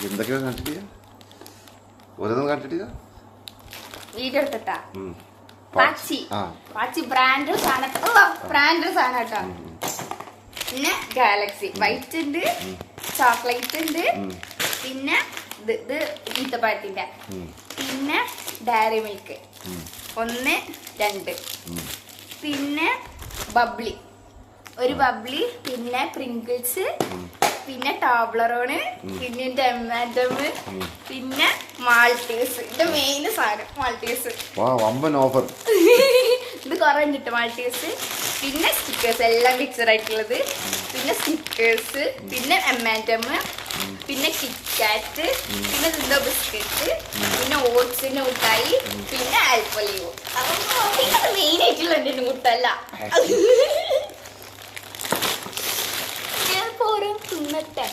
എന്തൊക്കെയാ കണ്ടിട്ടില്ല ഓരോന്നും കണ്ടിട്ടില്ല വീഡിയോ എടുത്തിട്ടാ പാച്ചി ബ്രാൻഡ് സാധനം കേട്ടോ. പിന്നെ ഗാലക്സി വൈറ്റ് ഉണ്ട്, ചോക്ലേറ്റ് ഉണ്ട്, പിന്നെ ഇത് ഈത്തപ്പഴത്തിന്റെ, പിന്നെ ഡയറി മിൽക്ക് 1, 2, പിന്നെ ബബ്ലി ഒരു ബബ്ലി, പിന്നെ പ്രിങ്കിൾസ്, പിന്നെ ടാബ്ലറോണ്, പിന്നെ M&M, പിന്നെ മാൾട്ടീസ്. ഇത് മെയിൻ സാധനം മാൾട്ടീസ്. ഇത് കുറെ ഉണ്ട് മാൾട്ടീസ്. പിന്നെ സ്റ്റിക്കേഴ്സ് എല്ലാം മിക്സഡ് ആയിട്ടുള്ളത്, പിന്നെ സ്റ്റിക്കേഴ്സ്, പിന്നെ M&M, പിന്നെ കിറ്റ്കാറ്റ്, പിന്നെ എന്തോ ബിസ്ക്കറ്റ്, പിന്നെ ഓട്സിന്റെ മുട്ടായി, പിന്നെ ആൽപ്പലിയോ. അപ്പൊ മെയിൻ ആയിട്ടുള്ള എന്റെ മുട്ടല്ല. ഓരോ തിന്നട്ടെ.